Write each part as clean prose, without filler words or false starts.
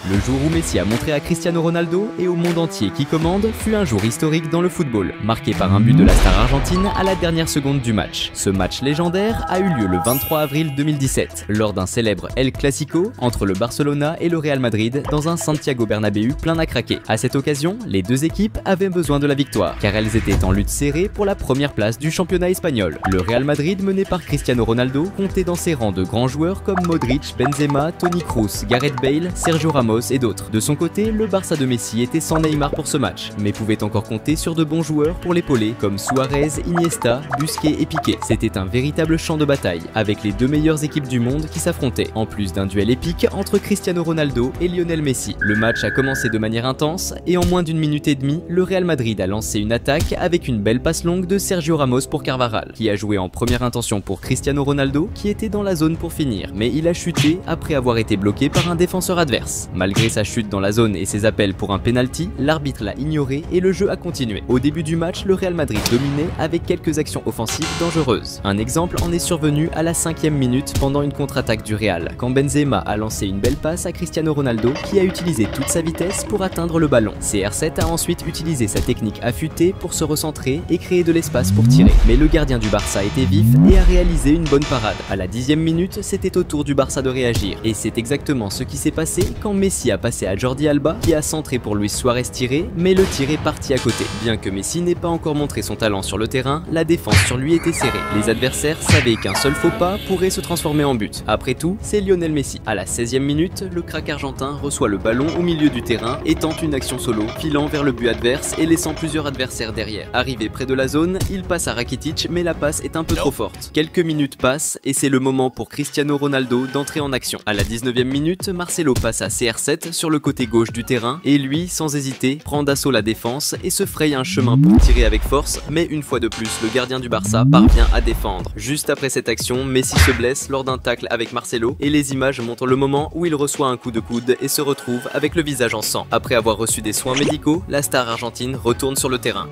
Le jour où Messi a montré à Cristiano Ronaldo et au monde entier qui commande fut un jour historique dans le football, marqué par un but de la star argentine à la dernière seconde du match. Ce match légendaire a eu lieu le 23 avril 2017, lors d'un célèbre El Clasico entre le Barcelona et le Real Madrid dans un Santiago Bernabéu plein à craquer. À cette occasion, les deux équipes avaient besoin de la victoire, car elles étaient en lutte serrée pour la première place du championnat espagnol. Le Real Madrid, mené par Cristiano Ronaldo, comptait dans ses rangs de grands joueurs comme Modric, Benzema, Toni Kroos, Gareth Bale, Sergio Ramos et d'autres. De son côté, le Barça de Messi était sans Neymar pour ce match, mais pouvait encore compter sur de bons joueurs pour l'épauler comme Suarez, Iniesta, Busquets et Piqué. C'était un véritable champ de bataille, avec les deux meilleures équipes du monde qui s'affrontaient, en plus d'un duel épique entre Cristiano Ronaldo et Lionel Messi. Le match a commencé de manière intense, et en moins d'une minute et demie, le Real Madrid a lancé une attaque avec une belle passe longue de Sergio Ramos pour Carvajal, qui a joué en première intention pour Cristiano Ronaldo, qui était dans la zone pour finir, mais il a chuté après avoir été bloqué par un défenseur adverse. Malgré sa chute dans la zone et ses appels pour un penalty, l'arbitre l'a ignoré et le jeu a continué. Au début du match, le Real Madrid dominait avec quelques actions offensives dangereuses. Un exemple en est survenu à la 5e minute pendant une contre-attaque du Real, quand Benzema a lancé une belle passe à Cristiano Ronaldo qui a utilisé toute sa vitesse pour atteindre le ballon. CR7 a ensuite utilisé sa technique affûtée pour se recentrer et créer de l'espace pour tirer. Mais le gardien du Barça était vif et a réalisé une bonne parade. À la 10e minute, c'était au tour du Barça de réagir. Et c'est exactement ce qui s'est passé quand Messi a passé à Jordi Alba qui a centré pour Luis Suarez tirer, mais le tir est parti à côté. Bien que Messi n'ait pas encore montré son talent sur le terrain, la défense sur lui était serrée. Les adversaires savaient qu'un seul faux pas pourrait se transformer en but. Après tout, c'est Lionel Messi. À la 16e minute, le crack argentin reçoit le ballon au milieu du terrain et tente une action solo, filant vers le but adverse et laissant plusieurs adversaires derrière. Arrivé près de la zone, il passe à Rakitic, mais la passe est un peu trop forte. Quelques minutes passent et c'est le moment pour Cristiano Ronaldo d'entrer en action. À la 19e minute, Marcelo passe à CR7 sur le côté gauche du terrain et lui, sans hésiter, prend d'assaut la défense et se fraye un chemin pour tirer avec force, mais une fois de plus, le gardien du Barça parvient à défendre. Juste après cette action, Messi se blesse lors d'un tacle avec Marcelo et les images montrent le moment où il reçoit un coup de coude et se retrouve avec le visage en sang. Après avoir reçu des soins médicaux, la star argentine retourne sur le terrain.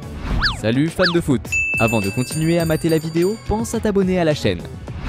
Salut fans de foot! Avant de continuer à mater la vidéo, pense à t'abonner à la chaîne.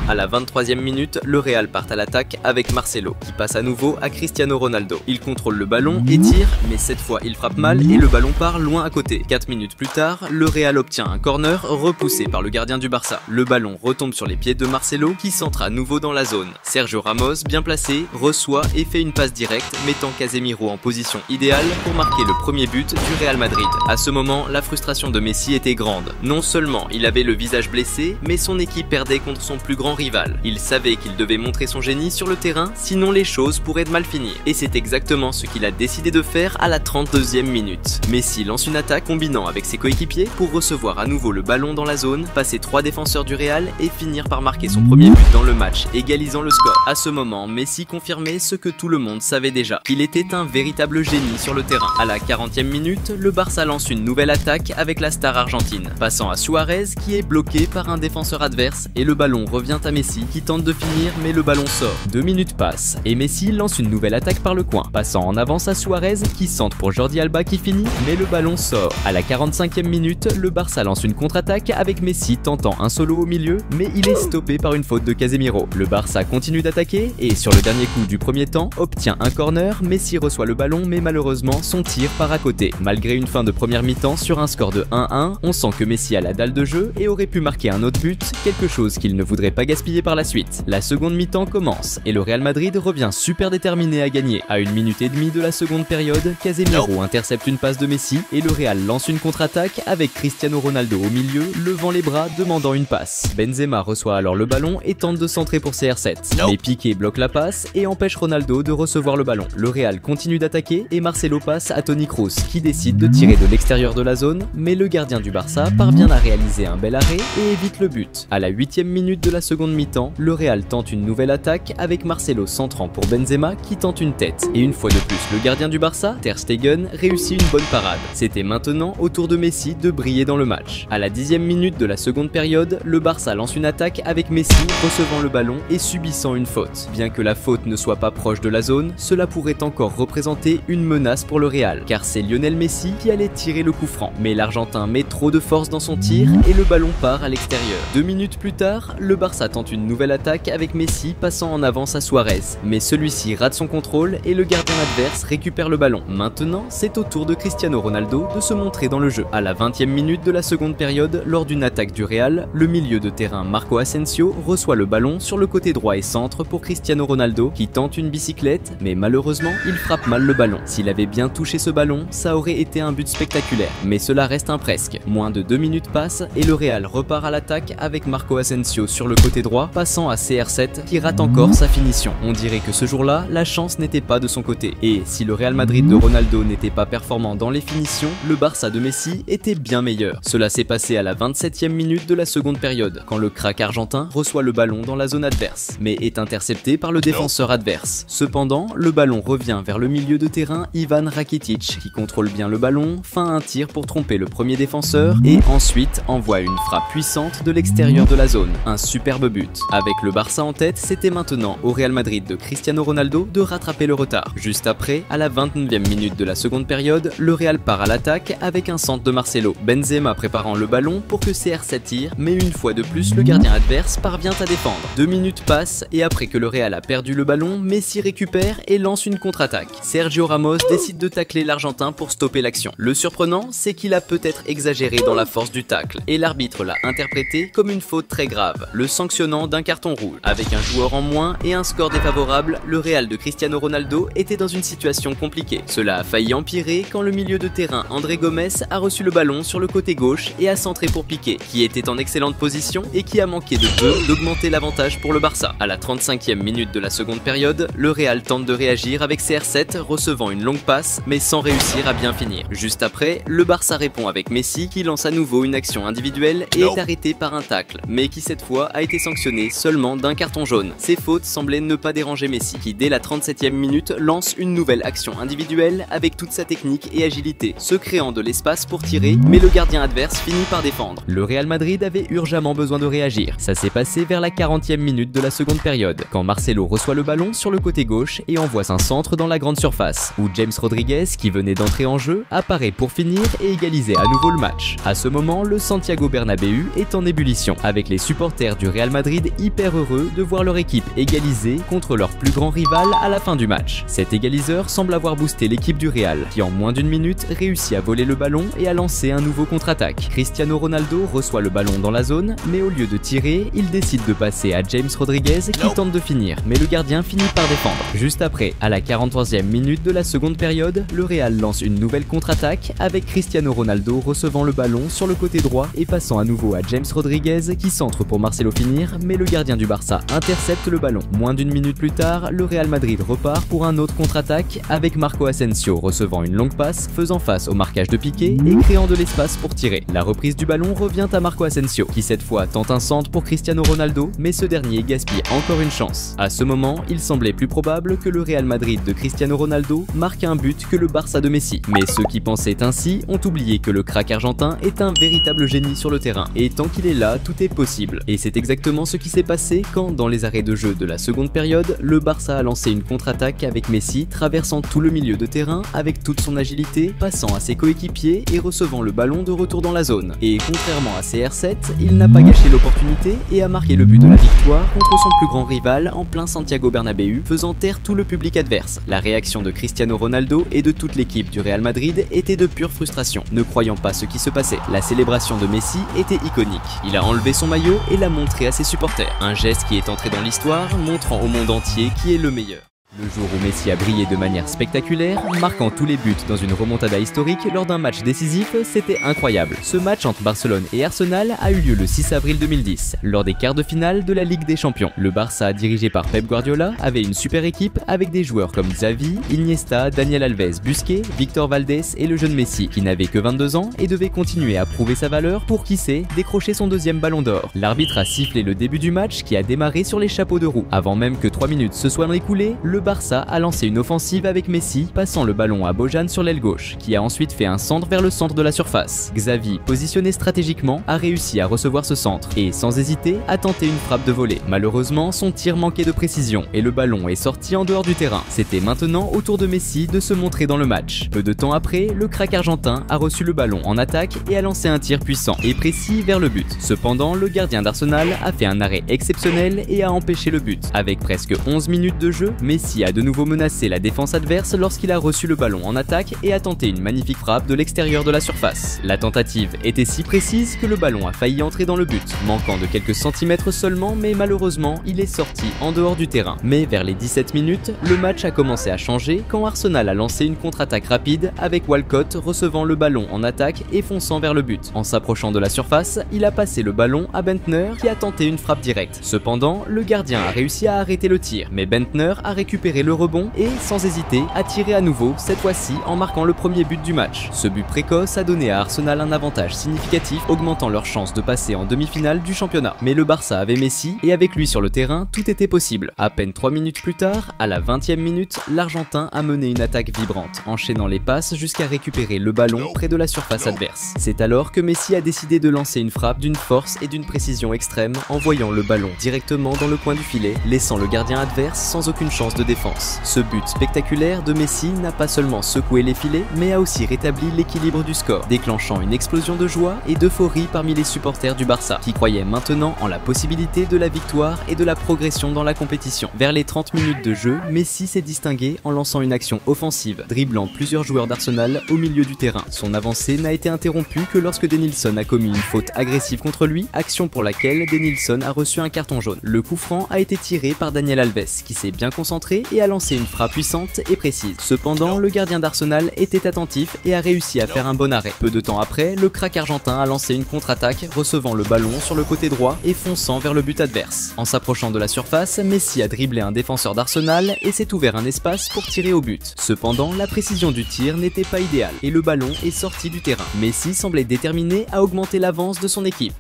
À la 23e minute, le Real part à l'attaque avec Marcelo, qui passe à nouveau à Cristiano Ronaldo. Il contrôle le ballon et tire, mais cette fois il frappe mal et le ballon part loin à côté. 4 minutes plus tard, le Real obtient un corner repoussé par le gardien du Barça. Le ballon retombe sur les pieds de Marcelo, qui centre à nouveau dans la zone. Sergio Ramos, bien placé, reçoit et fait une passe directe, mettant Casemiro en position idéale pour marquer le premier but du Real Madrid. À ce moment, la frustration de Messi était grande. Non seulement il avait le visage blessé, mais son équipe perdait contre son plus grand rival. Il savait qu'il devait montrer son génie sur le terrain, sinon les choses pourraient mal finir. Et c'est exactement ce qu'il a décidé de faire à la 32e minute. Messi lance une attaque combinant avec ses coéquipiers pour recevoir à nouveau le ballon dans la zone, passer 3 défenseurs du Real et finir par marquer son premier but dans le match, égalisant le score. À ce moment, Messi confirmait ce que tout le monde savait déjà, qu'il était un véritable génie sur le terrain. À la 40e minute, le Barça lance une nouvelle attaque avec la star argentine, passant à Suarez qui est bloqué par un défenseur adverse et le ballon revient à Messi qui tente de finir mais le ballon sort. 2 minutes passent et Messi lance une nouvelle attaque par le coin, passant en avance à Suarez qui centre pour Jordi Alba qui finit mais le ballon sort. À la 45e minute, le Barça lance une contre-attaque avec Messi tentant un solo au milieu mais il est stoppé par une faute de Casemiro. Le Barça continue d'attaquer et sur le dernier coup du premier temps obtient un corner. Messi reçoit le ballon mais malheureusement son tir part à côté. Malgré une fin de première mi-temps sur un score de 1-1, on sent que Messi a la dalle de jeu et aurait pu marquer un autre but, quelque chose qu'il ne voudrait pas gaspiller par la suite. La seconde mi-temps commence et le Real Madrid revient super déterminé à gagner. À 1 minute et demie de la seconde période, Casemiro intercepte une passe de Messi et le Real lance une contre-attaque avec Cristiano Ronaldo au milieu, levant les bras demandant une passe. Benzema reçoit alors le ballon et tente de centrer pour CR7. Mais Piqué bloque la passe et empêche Ronaldo de recevoir le ballon. Le Real continue d'attaquer et Marcelo passe à Toni Kroos qui décide de tirer de l'extérieur de la zone, mais le gardien du Barça parvient à réaliser un bel arrêt et évite le but. À la 8e minute de la seconde mi-temps, le Real tente une nouvelle attaque avec Marcelo centrant pour Benzema qui tente une tête. Et une fois de plus, le gardien du Barça, Ter Stegen, réussit une bonne parade. C'était maintenant au tour de Messi de briller dans le match. À la 10e minute de la seconde période, le Barça lance une attaque avec Messi recevant le ballon et subissant une faute. Bien que la faute ne soit pas proche de la zone, cela pourrait encore représenter une menace pour le Real, car c'est Lionel Messi qui allait tirer le coup franc. Mais l'Argentin met trop de force dans son tir et le ballon part à l'extérieur. 2 minutes plus tard, le Barça tente une nouvelle attaque avec Messi passant en avance à Suarez, mais celui-ci rate son contrôle et le gardien adverse récupère le ballon. Maintenant, c'est au tour de Cristiano Ronaldo de se montrer dans le jeu. À la 20e minute de la seconde période, lors d'une attaque du Real, le milieu de terrain Marco Asensio reçoit le ballon sur le côté droit et centre pour Cristiano Ronaldo qui tente une bicyclette, mais malheureusement, il frappe mal le ballon. S'il avait bien touché ce ballon, ça aurait été un but spectaculaire, mais cela reste un presque. Moins de 2 minutes passent et le Real repart à l'attaque avec Marco Asensio sur le côté droit, passant à CR7 qui rate encore sa finition. On dirait que ce jour-là, la chance n'était pas de son côté. Et si le Real Madrid de Ronaldo n'était pas performant dans les finitions, le Barça de Messi était bien meilleur. Cela s'est passé à la 27e minute de la seconde période, quand le crack argentin reçoit le ballon dans la zone adverse, mais est intercepté par le défenseur adverse. Cependant, le ballon revient vers le milieu de terrain Ivan Rakitic, qui contrôle bien le ballon, feint un tir pour tromper le premier défenseur, et ensuite envoie une frappe puissante de l'extérieur de la zone. Un superbe but. Avec le Barça en tête, c'était maintenant au Real Madrid de Cristiano Ronaldo de rattraper le retard. Juste après, à la 29e minute de la seconde période, le Real part à l'attaque avec un centre de Marcelo. Benzema préparant le ballon pour que CR7 tire, mais une fois de plus, le gardien adverse parvient à défendre. 2 minutes passent et après que le Real a perdu le ballon, Messi récupère et lance une contre-attaque. Sergio Ramos décide de tacler l'Argentin pour stopper l'action. Le surprenant, c'est qu'il a peut-être exagéré dans la force du tacle et l'arbitre l'a interprété comme une faute très grave, le sanctionnant d'un carton rouge. Avec un joueur en moins et un score défavorable, le Real de Cristiano Ronaldo était dans une situation compliquée. Cela a failli empirer quand le milieu de terrain André Gomes a reçu le ballon sur le côté gauche et a centré pour Piqué, qui était en excellente position et qui a manqué de peu d'augmenter l'avantage pour le Barça. À la 35e minute de la seconde période, le Real tente de réagir avec CR7 recevant une longue passe mais sans réussir à bien finir. Juste après, le Barça répond avec Messi qui lance à nouveau une action individuelle et est arrêté par un tacle, mais qui cette fois a été sanctionné seulement d'un carton jaune. Ces fautes semblaient ne pas déranger Messi, qui dès la 37e minute lance une nouvelle action individuelle avec toute sa technique et agilité, se créant de l'espace pour tirer, mais le gardien adverse finit par défendre. Le Real Madrid avait urgemment besoin de réagir. Ça s'est passé vers la 40e minute de la seconde période, quand Marcelo reçoit le ballon sur le côté gauche et envoie un centre dans la grande surface, où James Rodriguez, qui venait d'entrer en jeu, apparaît pour finir et égaliser à nouveau le match. À ce moment, le Santiago Bernabéu est en ébullition, avec les supporters du Real Madrid hyper heureux de voir leur équipe égaliser contre leur plus grand rival à la fin du match. Cet égaliseur semble avoir boosté l'équipe du Real, qui en moins d'une minute réussit à voler le ballon et à lancer un nouveau contre-attaque. Cristiano Ronaldo reçoit le ballon dans la zone, mais au lieu de tirer, il décide de passer à James Rodriguez qui tente de finir, mais le gardien finit par défendre. Juste après, à la 43e minute de la seconde période, le Real lance une nouvelle contre-attaque avec Cristiano Ronaldo recevant le ballon sur le côté droit et passant à nouveau à James Rodriguez qui centre pour Marcelo finir, mais le gardien du Barça intercepte le ballon. Moins d'une minute plus tard, le Real Madrid repart pour un autre contre-attaque avec Marco Asensio recevant une longue passe, faisant face au marquage de Piqué et créant de l'espace pour tirer. La reprise du ballon revient à Marco Asensio qui cette fois tente un centre pour Cristiano Ronaldo, mais ce dernier gaspille encore une chance. À ce moment, il semblait plus probable que le Real Madrid de Cristiano Ronaldo marque un but que le Barça de Messi. Mais ceux qui pensaient ainsi ont oublié que le crack argentin est un véritable génie sur le terrain, et tant qu'il est là, tout est possible. Et c'est exactement ce qui s'est passé quand, dans les arrêts de jeu de la seconde période, le Barça a lancé une contre-attaque avec Messi traversant tout le milieu de terrain avec toute son agilité, passant à ses coéquipiers et recevant le ballon de retour dans la zone. Et contrairement à CR7, il n'a pas gâché l'opportunité et a marqué le but de la victoire contre son plus grand rival en plein Santiago Bernabéu, faisant taire tout le public adverse. La réaction de Cristiano Ronaldo et de toute l'équipe du Real Madrid était de pure frustration, ne croyant pas ce qui se passait. La célébration de Messi était iconique. Il a enlevé son maillot et l'a montré à ses supporters. Un geste qui est entré dans l'histoire, montrant au monde entier qui est le meilleur. Le jour où Messi a brillé de manière spectaculaire, marquant tous les buts dans une remontada historique lors d'un match décisif, c'était incroyable. Ce match entre Barcelone et Arsenal a eu lieu le 6 avril 2010, lors des quarts de finale de la Ligue des Champions. Le Barça, dirigé par Pep Guardiola, avait une super équipe avec des joueurs comme Xavi, Iniesta, Daniel Alves, Busquets, Victor Valdés et le jeune Messi, qui n'avait que 22 ans et devait continuer à prouver sa valeur pour, qui sait, décrocher son deuxième ballon d'or. L'arbitre a sifflé le début du match qui a démarré sur les chapeaux de roue. Avant même que 3 minutes se soient écoulées, le Barça a lancé une offensive avec Messi, passant le ballon à Bojan sur l'aile gauche, qui a ensuite fait un centre vers le centre de la surface. Xavi, positionné stratégiquement, a réussi à recevoir ce centre et, sans hésiter, a tenté une frappe de volée. Malheureusement, son tir manquait de précision et le ballon est sorti en dehors du terrain. C'était maintenant au tour de Messi de se montrer dans le match. Peu de temps après, le crack argentin a reçu le ballon en attaque et a lancé un tir puissant et précis vers le but. Cependant, le gardien d'Arsenal a fait un arrêt exceptionnel et a empêché le but. Avec presque 11 minutes de jeu, Messi a de nouveau menacé la défense adverse lorsqu'il a reçu le ballon en attaque et a tenté une magnifique frappe de l'extérieur de la surface. La tentative était si précise que le ballon a failli entrer dans le but, manquant de quelques centimètres seulement, mais malheureusement, il est sorti en dehors du terrain. Mais vers les 17 minutes, le match a commencé à changer quand Arsenal a lancé une contre-attaque rapide avec Walcott recevant le ballon en attaque et fonçant vers le but. En s'approchant de la surface, il a passé le ballon à Bentner qui a tenté une frappe directe. Cependant, le gardien a réussi à arrêter le tir, mais Bentner a récupéré le rebond et, sans hésiter, a tiré à nouveau, cette fois-ci en marquant le premier but du match. Ce but précoce a donné à Arsenal un avantage significatif, augmentant leurs chances de passer en demi-finale du championnat. Mais le Barça avait Messi et avec lui sur le terrain, tout était possible. À peine 3 minutes plus tard, à la 20e minute, l'Argentin a mené une attaque vibrante, enchaînant les passes jusqu'à récupérer le ballon près de la surface adverse. C'est alors que Messi a décidé de lancer une frappe d'une force et d'une précision extrême, envoyant le ballon directement dans le coin du filet, laissant le gardien adverse sans aucune chance de défense. Ce but spectaculaire de Messi n'a pas seulement secoué les filets, mais a aussi rétabli l'équilibre du score, déclenchant une explosion de joie et d'euphorie parmi les supporters du Barça, qui croyaient maintenant en la possibilité de la victoire et de la progression dans la compétition. Vers les 30 minutes de jeu, Messi s'est distingué en lançant une action offensive, dribblant plusieurs joueurs d'Arsenal au milieu du terrain. Son avancée n'a été interrompue que lorsque Denilson a commis une faute agressive contre lui, action pour laquelle Denilson a reçu un carton jaune. Le coup franc a été tiré par Daniel Alves, qui s'est bien concentré et a lancé une frappe puissante et précise. Cependant, le gardien d'Arsenal était attentif et a réussi à faire un bon arrêt. Peu de temps après, le crack argentin a lancé une contre-attaque, recevant le ballon sur le côté droit et fonçant vers le but adverse. En s'approchant de la surface, Messi a dribblé un défenseur d'Arsenal et s'est ouvert un espace pour tirer au but. Cependant, la précision du tir n'était pas idéale et le ballon est sorti du terrain. Messi semblait déterminé à augmenter l'avance de son équipe.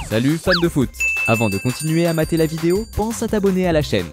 Salut fans de foot! Avant de continuer à mater la vidéo, pense à t'abonner à la chaîne.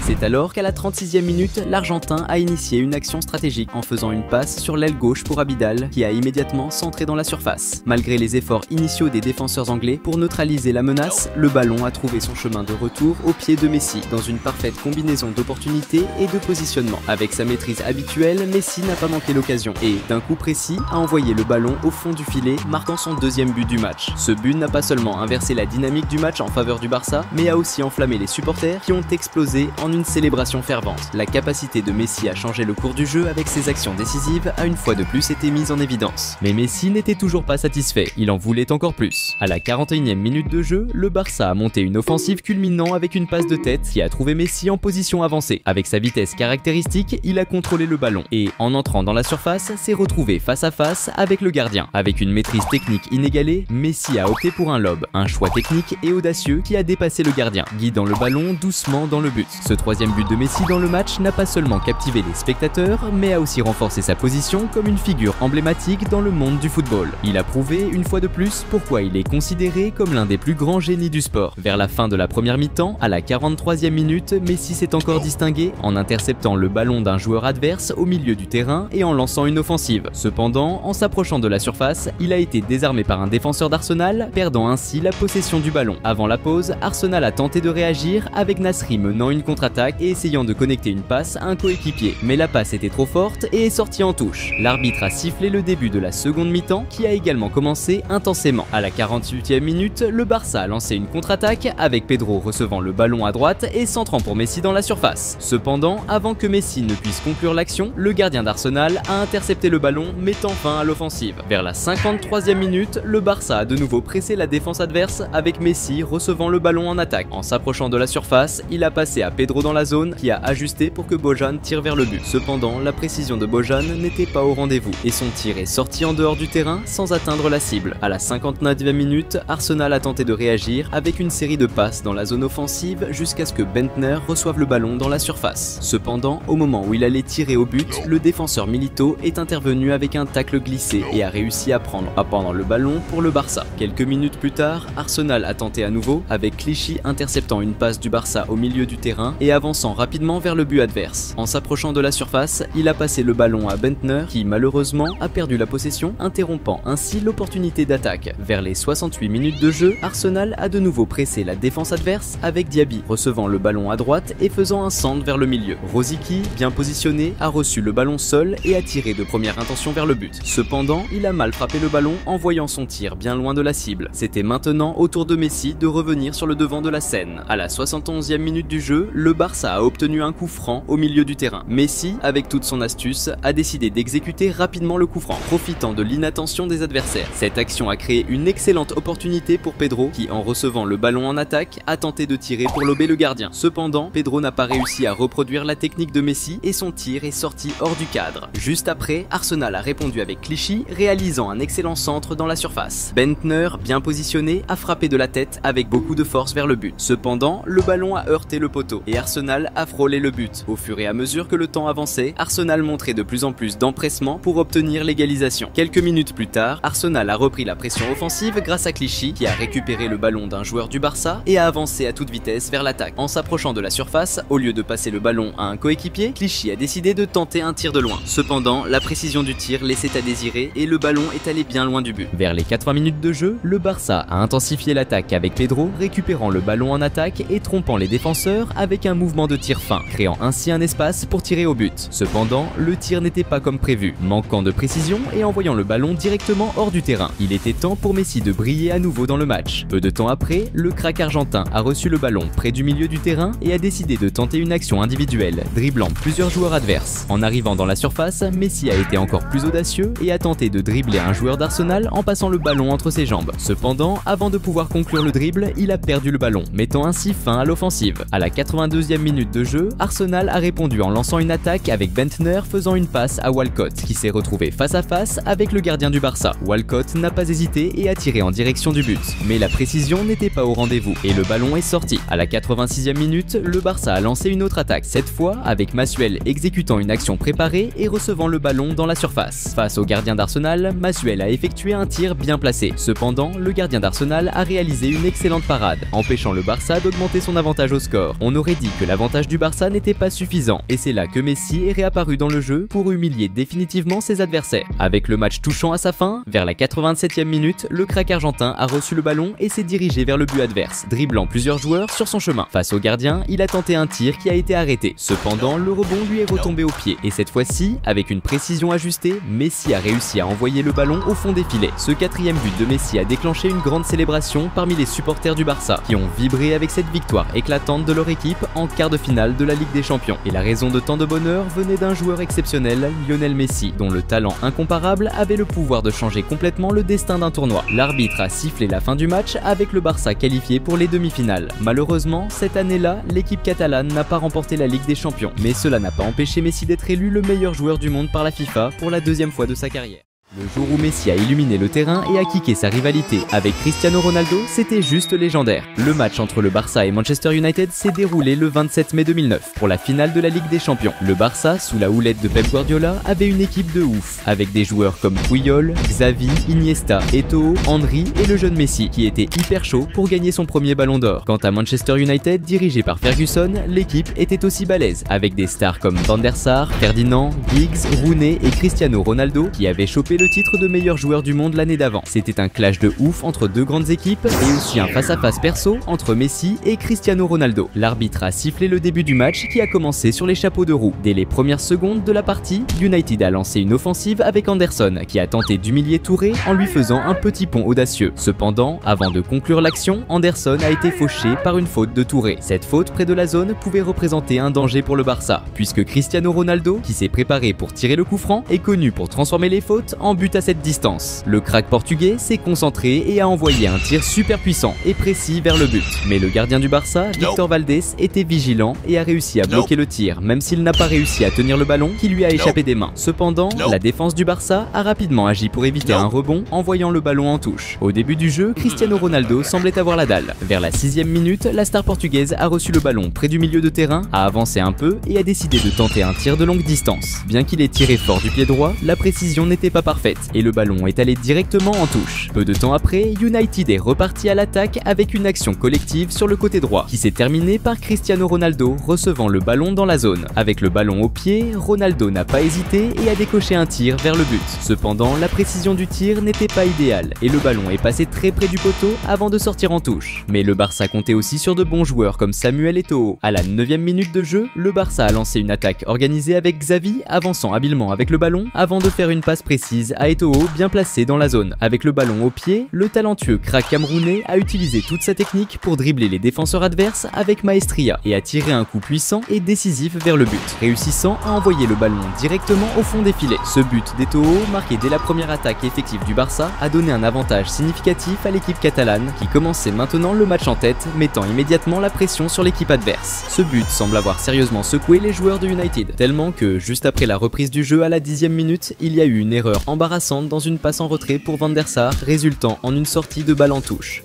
C'est alors qu'à la 36e minute, l'Argentin a initié une action stratégique en faisant une passe sur l'aile gauche pour Abidal qui a immédiatement centré dans la surface. Malgré les efforts initiaux des défenseurs anglais pour neutraliser la menace, le ballon a trouvé son chemin de retour au pied de Messi dans une parfaite combinaison d'opportunités et de positionnement. Avec sa maîtrise habituelle, Messi n'a pas manqué l'occasion et, d'un coup précis, a envoyé le ballon au fond du filet, marquant son deuxième but du match. Ce but n'a pas seulement inversé la dynamique du match en faveur du Barça, mais a aussi enflammé les supporters qui ont explosé en une célébration fervente. La capacité de Messi à changer le cours du jeu avec ses actions décisives a une fois de plus été mise en évidence. Mais Messi n'était toujours pas satisfait, il en voulait encore plus. À la 41e minute de jeu, le Barça a monté une offensive culminant avec une passe de tête qui a trouvé Messi en position avancée. Avec sa vitesse caractéristique, il a contrôlé le ballon et, en entrant dans la surface, s'est retrouvé face à face avec le gardien. Avec une maîtrise technique inégalée, Messi a opté pour un lob, un choix technique et audacieux qui a dépassé le gardien, guidant le ballon doucement dans le but. Ce troisième but de Messi dans le match n'a pas seulement captivé les spectateurs, mais a aussi renforcé sa position comme une figure emblématique dans le monde du football. Il a prouvé une fois de plus pourquoi il est considéré comme l'un des plus grands génies du sport. Vers la fin de la première mi-temps, à la 43e minute, Messi s'est encore distingué en interceptant le ballon d'un joueur adverse au milieu du terrain et en lançant une offensive. Cependant, en s'approchant de la surface, il a été désarmé par un défenseur d'Arsenal, perdant ainsi la possession du ballon. Avant la pause, Arsenal a tenté de réagir avec Nasri menant une contre-attaque et essayant de connecter une passe à un coéquipier, mais la passe était trop forte et est sortie en touche. L'arbitre a sifflé le début de la seconde mi-temps qui a également commencé intensément. À la 48e minute, le Barça a lancé une contre-attaque avec Pedro recevant le ballon à droite et centrant pour Messi dans la surface. Cependant, avant que Messi ne puisse conclure l'action, le gardien d'Arsenal a intercepté le ballon, mettant fin à l'offensive. Vers la 53e minute, le Barça a de nouveau pressé la défense adverse avec Messi recevant le ballon en attaque. En s'approchant de la surface, il a passé à Pedro dans la zone qui a ajusté pour que Bojan tire vers le but. Cependant, la précision de Bojan n'était pas au rendez-vous et son tir est sorti en dehors du terrain sans atteindre la cible. À la 59e minute, Arsenal a tenté de réagir avec une série de passes dans la zone offensive jusqu'à ce que Bentner reçoive le ballon dans la surface. Cependant, au moment où il allait tirer au but, le défenseur Milito est intervenu avec un tacle glissé et a réussi à prendre le ballon pour le Barça. Quelques minutes plus tard, Arsenal a tenté à nouveau avec Clichy interceptant une passe du Barça au milieu du terrain et avançant rapidement vers le but adverse. En s'approchant de la surface, il a passé le ballon à Bendtner qui malheureusement a perdu la possession, interrompant ainsi l'opportunité d'attaque. Vers les 68 minutes de jeu, Arsenal a de nouveau pressé la défense adverse avec Diaby, recevant le ballon à droite et faisant un centre vers le milieu. Rosicky, bien positionné, a reçu le ballon seul et a tiré de première intention vers le but. Cependant, il a mal frappé le ballon en voyant son tir bien loin de la cible. C'était maintenant au tour de Messi de revenir sur le devant de la scène. À la 71e minute du jeu, le Barça a obtenu un coup franc au milieu du terrain. Messi, avec toute son astuce, a décidé d'exécuter rapidement le coup franc, profitant de l'inattention des adversaires. Cette action a créé une excellente opportunité pour Pedro qui, en recevant le ballon en attaque, a tenté de tirer pour lober le gardien. Cependant, Pedro n'a pas réussi à reproduire la technique de Messi et son tir est sorti hors du cadre. Juste après, Arsenal a répondu avec Clichy, réalisant un excellent centre dans la surface. Bendtner, bien positionné, a frappé de la tête avec beaucoup de force vers le but. Cependant, le ballon a heurté le poteau et Arsenal a frôlé le but. Au fur et à mesure que le temps avançait, Arsenal montrait de plus en plus d'empressement pour obtenir l'égalisation. Quelques minutes plus tard, Arsenal a repris la pression offensive grâce à Clichy qui a récupéré le ballon d'un joueur du Barça et a avancé à toute vitesse vers l'attaque. En s'approchant de la surface, au lieu de passer le ballon à un coéquipier, Clichy a décidé de tenter un tir de loin. Cependant, la précision du tir laissait à désirer et le ballon est allé bien loin du but. Vers les 80 minutes de jeu, le Barça a intensifié l'attaque avec Pedro, récupérant le ballon en attaque et trompant les défenseurs avec un mouvement de tir fin, créant ainsi un espace pour tirer au but. Cependant, le tir n'était pas comme prévu, manquant de précision et envoyant le ballon directement hors du terrain. Il était temps pour Messi de briller à nouveau dans le match. Peu de temps après, le crack argentin a reçu le ballon près du milieu du terrain et a décidé de tenter une action individuelle, dribblant plusieurs joueurs adverses. En arrivant dans la surface, Messi a été encore plus audacieux et a tenté de dribbler un joueur d'Arsenal en passant le ballon entre ses jambes. Cependant, avant de pouvoir conclure le dribble, il a perdu le ballon, mettant ainsi fin à l'offensive. À la 82e minute de jeu, Arsenal a répondu en lançant une attaque avec Bendtner faisant une passe à Walcott, qui s'est retrouvé face à face avec le gardien du Barça. Walcott n'a pas hésité et a tiré en direction du but. Mais la précision n'était pas au rendez-vous et le ballon est sorti. À la 86e minute, le Barça a lancé une autre attaque, cette fois avec Massuel exécutant une action préparée et recevant le ballon dans la surface. Face au gardien d'Arsenal, Massuel a effectué un tir bien placé. Cependant, le gardien d'Arsenal a réalisé une excellente parade, empêchant le Barça d'augmenter son avantage au score. On aurait dit que l'avantage du Barça n'était pas suffisant, et c'est là que Messi est réapparu dans le jeu pour humilier définitivement ses adversaires. Avec le match touchant à sa fin, vers la 87e minute, le crack argentin a reçu le ballon et s'est dirigé vers le but adverse, dribblant plusieurs joueurs sur son chemin. Face au gardien, il a tenté un tir qui a été arrêté. Cependant, le rebond lui est retombé au pied, et cette fois-ci, avec une précision ajustée, Messi a réussi à envoyer le ballon au fond des filets. Ce quatrième but de Messi a déclenché une grande célébration parmi les supporters du Barça, qui ont vibré avec cette victoire éclatante de leur équipe en quart de finale de la Ligue des Champions. Et la raison de tant de bonheur venait d'un joueur exceptionnel, Lionel Messi, dont le talent incomparable avait le pouvoir de changer complètement le destin d'un tournoi. L'arbitre a sifflé la fin du match avec le Barça qualifié pour les demi-finales. Malheureusement, cette année-là, l'équipe catalane n'a pas remporté la Ligue des Champions, mais cela n'a pas empêché Messi d'être élu le meilleur joueur du monde par la FIFA pour la deuxième fois de sa carrière. Le jour où Messi a illuminé le terrain et a kické sa rivalité avec Cristiano Ronaldo, c'était juste légendaire. Le match entre le Barça et Manchester United s'est déroulé le 27 mai 2009 pour la finale de la Ligue des Champions. Le Barça, sous la houlette de Pep Guardiola, avait une équipe de ouf, avec des joueurs comme Puyol, Xavi, Iniesta, Eto'o, Henry et le jeune Messi, qui était hyper chaud pour gagner son premier ballon d'or. Quant à Manchester United, dirigé par Ferguson, l'équipe était aussi balèze, avec des stars comme Van der Sar, Ferdinand, Giggs, Rooney et Cristiano Ronaldo, qui avaient chopé le titre de meilleur joueur du monde l'année d'avant. C'était un clash de ouf entre deux grandes équipes et aussi un face-à-face perso entre Messi et Cristiano Ronaldo. L'arbitre a sifflé le début du match qui a commencé sur les chapeaux de roue. Dès les premières secondes de la partie, United a lancé une offensive avec Anderson qui a tenté d'humilier Touré en lui faisant un petit pont audacieux. Cependant, avant de conclure l'action, Anderson a été fauché par une faute de Touré. Cette faute près de la zone pouvait représenter un danger pour le Barça, puisque Cristiano Ronaldo, qui s'est préparé pour tirer le coup franc, est connu pour transformer les fautes en but à cette distance. Le crack portugais s'est concentré et a envoyé un tir super puissant et précis vers le but. Mais le gardien du Barça, Victor Valdés, était vigilant et a réussi à bloquer le tir, même s'il n'a pas réussi à tenir le ballon qui lui a échappé des mains. Cependant, la défense du Barça a rapidement agi pour éviter un rebond, envoyant le ballon en touche. Au début du jeu, Cristiano Ronaldo semblait avoir la dalle. Vers la 6e minute, la star portugaise a reçu le ballon près du milieu de terrain, a avancé un peu et a décidé de tenter un tir de longue distance. Bien qu'il ait tiré fort du pied droit, la précision n'était pas parfaite parfaite et le ballon est allé directement en touche. Peu de temps après, United est reparti à l'attaque avec une action collective sur le côté droit qui s'est terminée par Cristiano Ronaldo recevant le ballon dans la zone. Avec le ballon au pied, Ronaldo n'a pas hésité et a décoché un tir vers le but. Cependant, la précision du tir n'était pas idéale et le ballon est passé très près du poteau avant de sortir en touche. Mais le Barça comptait aussi sur de bons joueurs comme Samuel Eto'o. À la 9e minute de jeu, le Barça a lancé une attaque organisée avec Xavi avançant habilement avec le ballon avant de faire une passe précise à Eto'o bien placé dans la zone. Avec le ballon au pied, le talentueux crack camerounais a utilisé toute sa technique pour dribbler les défenseurs adverses avec maestria et a tiré un coup puissant et décisif vers le but, réussissant à envoyer le ballon directement au fond des filets. Ce but d'Eto'o, marqué dès la première attaque effective du Barça, a donné un avantage significatif à l'équipe catalane qui commençait maintenant le match en tête, mettant immédiatement la pression sur l'équipe adverse. Ce but semble avoir sérieusement secoué les joueurs de United, tellement que juste après la reprise du jeu à la 10e minute, il y a eu une erreur embarrassante dans une passe en retrait pour Van der Sar, résultant en une sortie de balle en touche.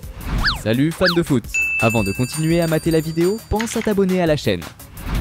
Salut fans de foot! Avant de continuer à mater la vidéo, pense à t'abonner à la chaîne.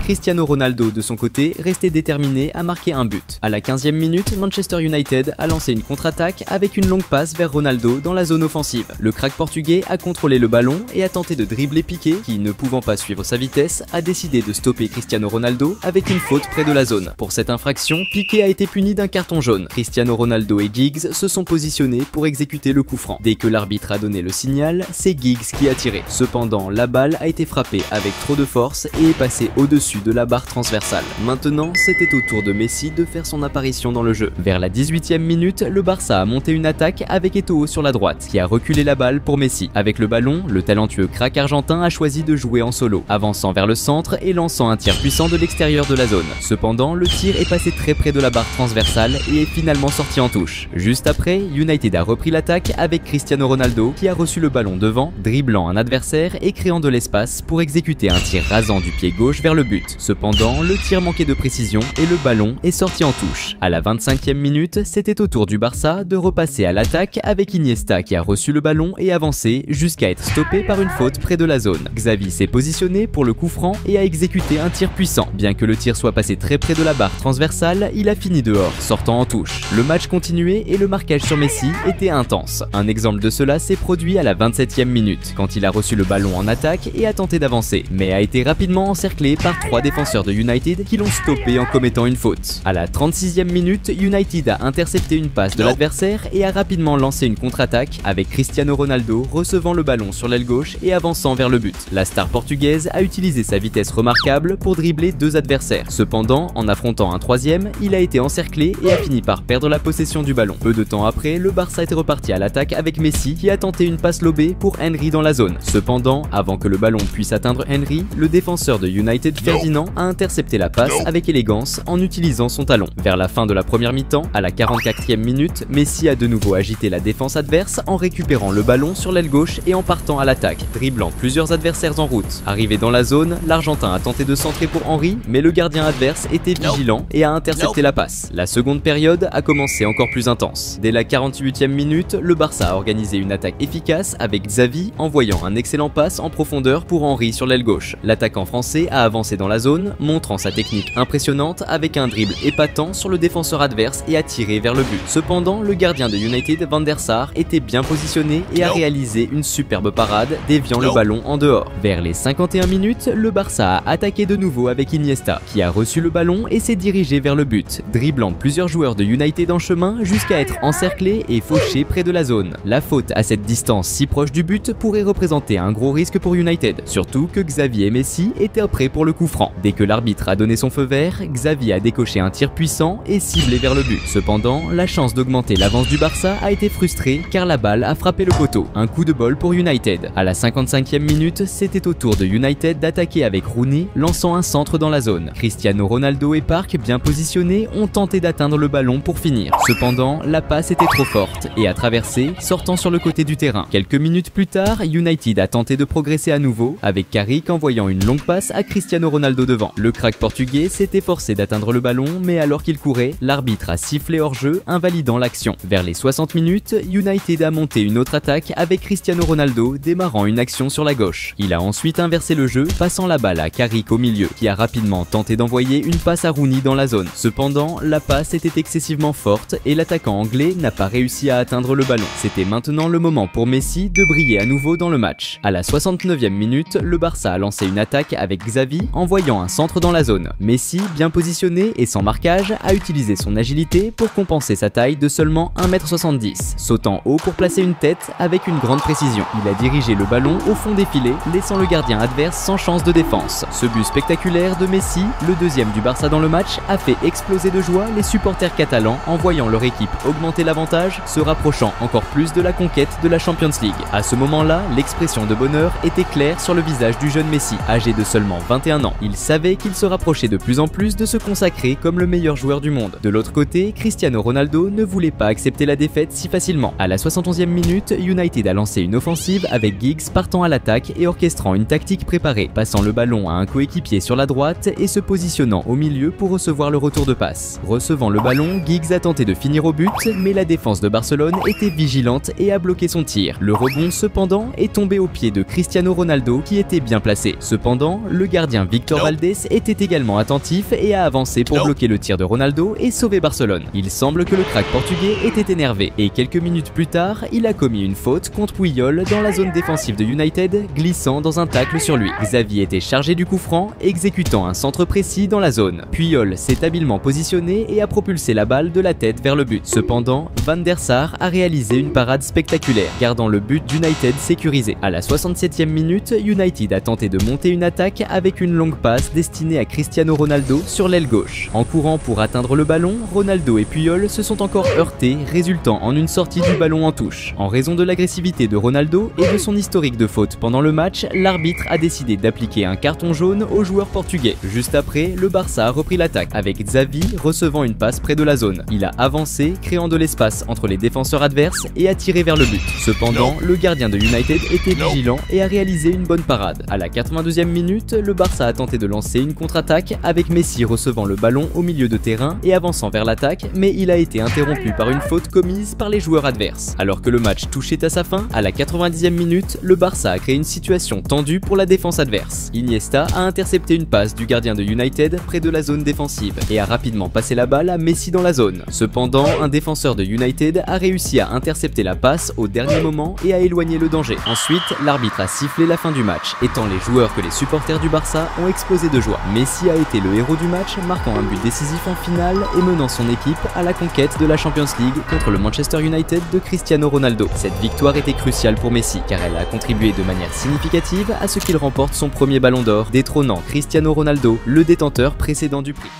Cristiano Ronaldo, de son côté, restait déterminé à marquer un but. À la 15e minute, Manchester United a lancé une contre-attaque avec une longue passe vers Ronaldo dans la zone offensive. Le crack portugais a contrôlé le ballon et a tenté de dribbler Piqué, qui, ne pouvant pas suivre sa vitesse, a décidé de stopper Cristiano Ronaldo avec une faute près de la zone. Pour cette infraction, Piqué a été puni d'un carton jaune. Cristiano Ronaldo et Giggs se sont positionnés pour exécuter le coup franc. Dès que l'arbitre a donné le signal, c'est Giggs qui a tiré. Cependant, la balle a été frappée avec trop de force et est passée au-dessus de la barre transversale. Maintenant, c'était au tour de Messi de faire son apparition dans le jeu. Vers la 18e minute, le Barça a monté une attaque avec Eto'o sur la droite, qui a reculé la balle pour Messi. Avec le ballon, le talentueux crack argentin a choisi de jouer en solo, avançant vers le centre et lançant un tir puissant de l'extérieur de la zone. Cependant, le tir est passé très près de la barre transversale et est finalement sorti en touche. Juste après, United a repris l'attaque avec Cristiano Ronaldo, qui a reçu le ballon devant, dribblant un adversaire et créant de l'espace pour exécuter un tir rasant du pied gauche vers le but. Cependant, le tir manquait de précision et le ballon est sorti en touche. À la 25e minute, c'était au tour du Barça de repasser à l'attaque avec Iniesta qui a reçu le ballon et avancé jusqu'à être stoppé par une faute près de la zone. Xavi s'est positionné pour le coup franc et a exécuté un tir puissant. Bien que le tir soit passé très près de la barre transversale, il a fini dehors, sortant en touche. Le match continuait et le marquage sur Messi était intense. Un exemple de cela s'est produit à la 27e minute, quand il a reçu le ballon en attaque et a tenté d'avancer, mais a été rapidement encerclé par 3 défenseurs de United qui l'ont stoppé en commettant une faute. À la 36e minute, United a intercepté une passe de l'adversaire et a rapidement lancé une contre-attaque avec Cristiano Ronaldo recevant le ballon sur l'aile gauche et avançant vers le but. La star portugaise a utilisé sa vitesse remarquable pour dribbler 2 adversaires. Cependant, en affrontant un 3e, il a été encerclé et a fini par perdre la possession du ballon. Peu de temps après, le Barça est reparti à l'attaque avec Messi qui a tenté une passe lobée pour Henry dans la zone. Cependant, avant que le ballon puisse atteindre Henry, le défenseur de United, Ferdinand, a intercepté la passe avec élégance en utilisant son talon. Vers la fin de la première mi-temps, à la 44e minute, Messi a de nouveau agité la défense adverse en récupérant le ballon sur l'aile gauche et en partant à l'attaque, dribblant plusieurs adversaires en route. Arrivé dans la zone, l'Argentin a tenté de centrer pour Henry, mais le gardien adverse était vigilant et a intercepté la passe. La seconde période a commencé encore plus intense. Dès la 48e minute, le Barça a organisé une attaque efficace avec Xavi envoyant un excellent passe en profondeur pour Henry sur l'aile gauche. L'attaquant français a avancé dans la zone, montrant sa technique impressionnante avec un dribble épatant sur le défenseur adverse et a tiré vers le but. Cependant, le gardien de United, Van der Sar, était bien positionné et a réalisé une superbe parade, déviant le ballon en dehors. Vers les 51 minutes, le Barça a attaqué de nouveau avec Iniesta, qui a reçu le ballon et s'est dirigé vers le but, dribblant plusieurs joueurs de United en chemin jusqu'à être encerclé et fauché près de la zone. La faute à cette distance si proche du but pourrait représenter un gros risque pour United, surtout que Xavi et Messi étaient prêts pour le coup franc. Dès que l'arbitre a donné son feu vert, Xavi a décoché un tir puissant et ciblé vers le but. Cependant, la chance d'augmenter l'avance du Barça a été frustrée car la balle a frappé le poteau. Un coup de bol pour United. À la 55e minute, c'était au tour de United d'attaquer avec Rooney, lançant un centre dans la zone. Cristiano Ronaldo et Park, bien positionnés, ont tenté d'atteindre le ballon pour finir. Cependant, la passe était trop forte et a traversé, sortant sur le côté du terrain. Quelques minutes plus tard, United a tenté de progresser à nouveau, avec Carrick envoyant une longue passe à Cristiano Ronaldo Ronaldo devant. Le crack portugais s'est efforcé d'atteindre le ballon, mais alors qu'il courait, l'arbitre a sifflé hors-jeu, invalidant l'action. Vers les 60 minutes, United a monté une autre attaque avec Cristiano Ronaldo démarrant une action sur la gauche. Il a ensuite inversé le jeu, passant la balle à Carrick au milieu, qui a rapidement tenté d'envoyer une passe à Rooney dans la zone. Cependant, la passe était excessivement forte et l'attaquant anglais n'a pas réussi à atteindre le ballon. C'était maintenant le moment pour Messi de briller à nouveau dans le match. À la 69e minute, le Barça a lancé une attaque avec Xavi, envoyant un centre dans la zone. Messi, bien positionné et sans marquage, a utilisé son agilité pour compenser sa taille de seulement 1m70, sautant haut pour placer une tête avec une grande précision. Il a dirigé le ballon au fond des filets, laissant le gardien adverse sans chance de défense. Ce but spectaculaire de Messi, le deuxième du Barça dans le match, a fait exploser de joie les supporters catalans en voyant leur équipe augmenter l'avantage, se rapprochant encore plus de la conquête de la Champions League. À ce moment-là, l'expression de bonheur était claire sur le visage du jeune Messi, âgé de seulement 21 ans. Il savait qu'il se rapprochait de plus en plus de se consacrer comme le meilleur joueur du monde. De l'autre côté, Cristiano Ronaldo ne voulait pas accepter la défaite si facilement. À la 71e minute, United a lancé une offensive avec Giggs partant à l'attaque et orchestrant une tactique préparée, passant le ballon à un coéquipier sur la droite et se positionnant au milieu pour recevoir le retour de passe. Recevant le ballon, Giggs a tenté de finir au but, mais la défense de Barcelone était vigilante et a bloqué son tir. Le rebond, cependant, est tombé aux pieds de Cristiano Ronaldo qui était bien placé. Cependant, le gardien Victor Valdés était également attentif et a avancé pour bloquer le tir de Ronaldo et sauver Barcelone. Il semble que le crack portugais était énervé et quelques minutes plus tard, il a commis une faute contre Puyol dans la zone défensive de United, glissant dans un tacle sur lui. Xavi était chargé du coup franc, exécutant un centre précis dans la zone. Puyol s'est habilement positionné et a propulsé la balle de la tête vers le but. Cependant, Van der Sar a réalisé une parade spectaculaire, gardant le but d'United sécurisé. À la 67e minute, United a tenté de monter une attaque avec une longue passe destinée à Cristiano Ronaldo sur l'aile gauche. En courant pour atteindre le ballon, Ronaldo et Puyol se sont encore heurtés, résultant en une sortie du ballon en touche. En raison de l'agressivité de Ronaldo et de son historique de faute pendant le match, l'arbitre a décidé d'appliquer un carton jaune au joueur portugais. Juste après, le Barça a repris l'attaque, avec Xavi recevant une passe près de la zone. Il a avancé, créant de l'espace entre les défenseurs adverses et a tiré vers le but. Cependant, le gardien de United était vigilant et a réalisé une bonne parade. À la 82e minute, le Barça a tenté de lancer une contre-attaque avec Messi recevant le ballon au milieu de terrain et avançant vers l'attaque, mais il a été interrompu par une faute commise par les joueurs adverses. Alors que le match touchait à sa fin, à la 90e minute, le Barça a créé une situation tendue pour la défense adverse. Iniesta a intercepté une passe du gardien de United près de la zone défensive et a rapidement passé la balle à Messi dans la zone. Cependant, un défenseur de United a réussi à intercepter la passe au dernier moment et à éloigner le danger. Ensuite, l'arbitre a sifflé la fin du match, et tant les joueurs que les supporters du Barça ont explosé de joie. Messi a été le héros du match, marquant un but décisif en finale et menant son équipe à la conquête de la Champions League contre le Manchester United de Cristiano Ronaldo. Cette victoire était cruciale pour Messi, car elle a contribué de manière significative à ce qu'il remporte son premier ballon d'or, détrônant Cristiano Ronaldo, le détenteur précédent du prix.